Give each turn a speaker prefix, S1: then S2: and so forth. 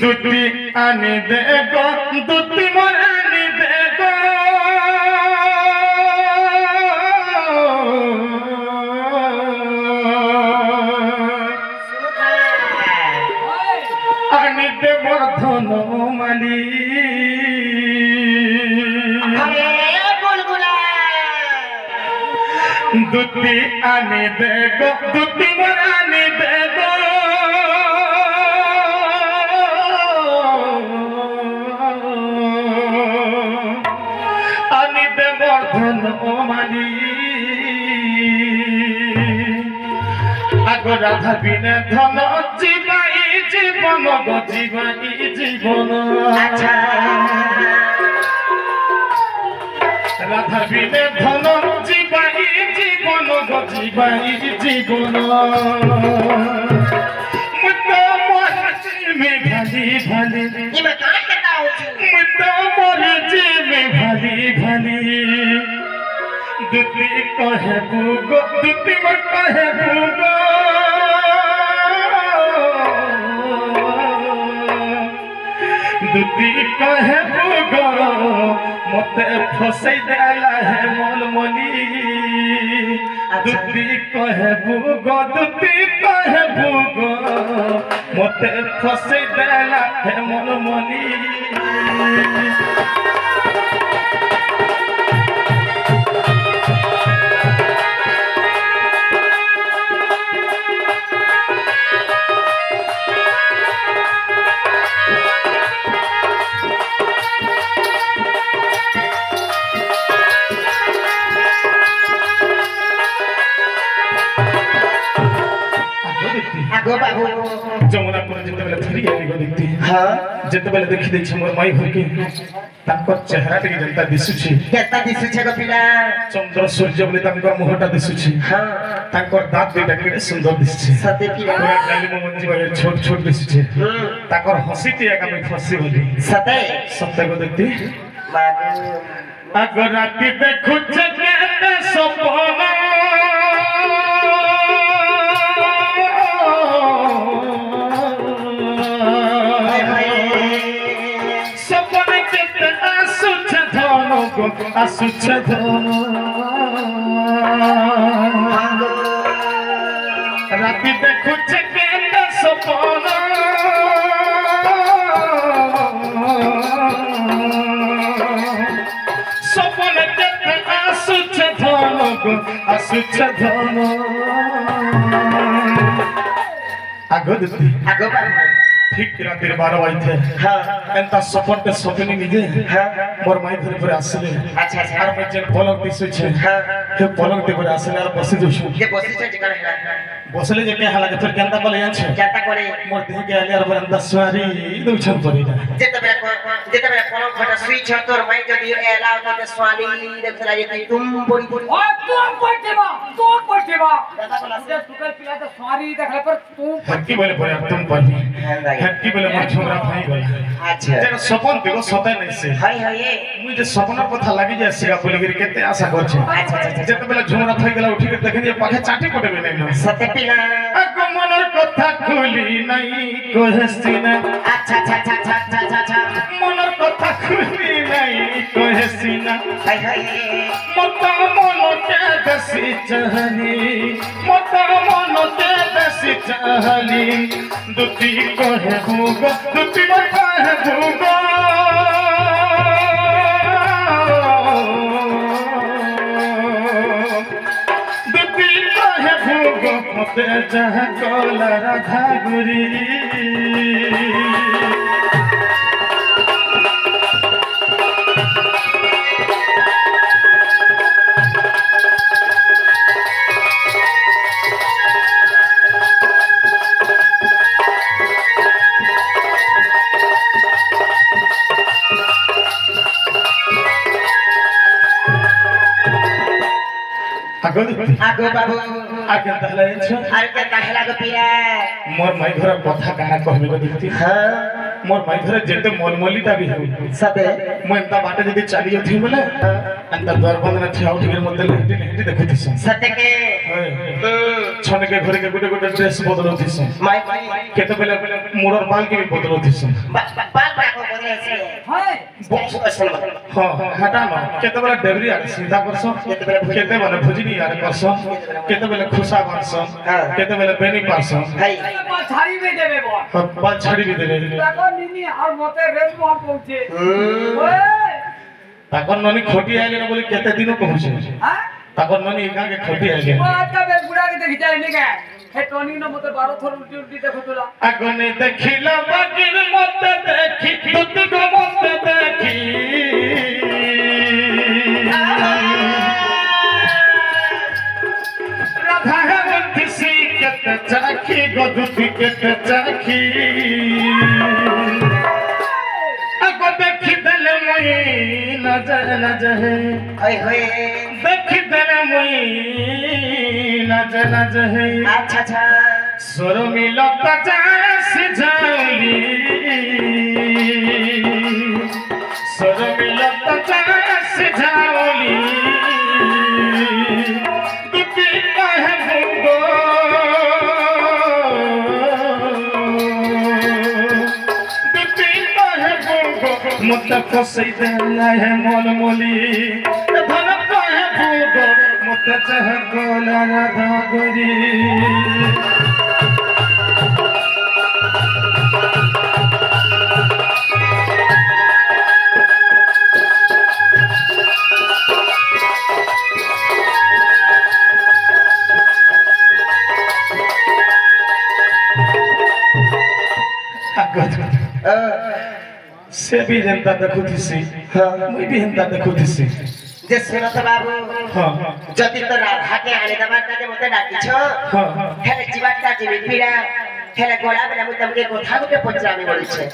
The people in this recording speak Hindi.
S1: দুটি আনি দে গো দুটি মোর আনি দে গো আনি দে মোর ধন মালি দুটি আনি দে গো দুটি মোর আনি দে গো আনি দে মোর ধন মালি আগো রাধা বিনে ধন জীবাই জীবন গো জীবাই জীবন রাধা বিনে ধন জীবাই জীবন গো জীবাই জীবন মুতো মোর মে ভালি ভালি মুতো মোর মে ভালি ভালি দুটি কহে বুগো দুটি মোর কহে বুগো দুটি কহে বুগো মতে ফসাই দেলা হে মলমলি দুটি কহে বুগো দুটি কহে বুগো মতে ফসাই দেলা হে মলমলি जमुना पर जेतेबेले थरी आली गो देखती हां जेतेबेले देखि दै छ मोर माई घर के तांकर चेहरा टे जनता दिसु छी केता दिसु छ गो पिला चंद्र सूर्य बोले तांकर मुहटा दिसु छी हां तांकर दांत दुटा केडे सुंदर दिसु छी सते पिला पूरा गाली मंजी वाले छोट छोट दिसु छी तांकर हंसी टे एका में फसी होली सते सते गो देखती अगर राती देखु छ केते सपना असुच राती देखु के सपना सपन के असुच धन असुच धन आगो दती आगो ठीक रातिर 12 बजे थे हां एंता सपन के सपनी निजे हां मोर माई घर पर आसले अच्छा अच्छा और मैं जे पलंग दिसु छे हां के पलंग ते पर आसले और बसी जोछु जे बसी छे जे कने बसले जे के हाला के फिर केंता बोले जान छे केंता करे मोर देह के आले और बरंदा सुआरी दोछन पड़ी जा जेते बेला पलंग फटा सुई छ तोर माई जदी एला त सुआरी देखला जे तुम बड़ी बड़ी ओ तुम पटेबा दादा बोला से सुकर पिला त सुआरी देखला पर तुम हट्टी बोले पर तुम पड़ी हट्टी बोले मोर छोरा भाई बोला अच्छा जे सपन देखो सते नै से हाय हाय मुई जे सपन कथा लागि जे सिगा बोले गिर केते आशा कर छे अच्छा अच्छा जेते बेला झुमरा थई गेला उठी के देखि जे पाखे चाटी पटेबे नै सते पिला अगो मनर कथा खुली नै कोहसिना अच्छा अच्छा अच्छा अच्छा अच्छा मनर कथा खुली नै कोहसिना हाय हाय मता मन के दसी चहली मता मन के दसी चहली दुती कहे भूगो दुती कहे भूगो दुती कहे भूगो मते जहाँ कोला राधा गुरी आगो बाबू आगे तहला छ आरे के कहला गो पीरा मोर माई घर कथा काना कहबे गो दिखती हां मोर माई घर जेते मोलमोलीटा भी हो सते मैं त बाटे जदी चली जथि बोले अंत द्वार बंद न थिया उठी के मते लेटी देखि सते के छन के घर के गुटे गुटे ड्रेस बदलथिस
S2: माय
S1: केते बेले मोरर बाल के भी बदलथिस
S2: बाल को बदले से हाय बॉक्स असल
S1: हां हटा न केते बेले डेबरी आ सीधा करसो केते बेले भुजनी आ करसो केते बेले खुशा करसो केते बेले बेनी पासो
S2: हाय
S3: छाड़ी भी देबे बो
S1: बाल छाड़ी भी देबे
S3: ताको निनी और मते रेस मोहन पहुंचे ओए
S1: ताको ननी खोटी आइले न बोली केते दिन पहुंचे
S3: हां
S1: ताको ननी गां के खोटी आइले
S3: बात का बे बुढ़ा के देखि जाय निके हे टोनी न मते 12 थोर उल्टी उल्टी देखो तोला
S1: अगने देखिला बागिर मते देखी तुत को मते देखी राधा है सी केते चाखी गदुती केते चाखी अगो देखि दले मई नजर नजर
S2: हाय हाय
S1: देखि दले मई नजर नजर
S2: अच्छा अच्छा
S1: सुर मिलता जैसे झाली सुर मिलता जैसे झाली दुती कहे भूगो दुती कहे भूगो मुत फसई देला है मोल मोली धन कहे भूगो मुत चह गोला राधा गोरी से भी जनता देखुथिसी मुई भी जनता देखुथिसी
S2: जे सुनत बाबू
S1: हां
S2: जति त राधा के आने दबार के मते डाकी छ
S1: हां
S2: हेले जीवाटा जिमी पीड़ा हेले गोला बेला मु तमके कोठा को पचरामे बोली छे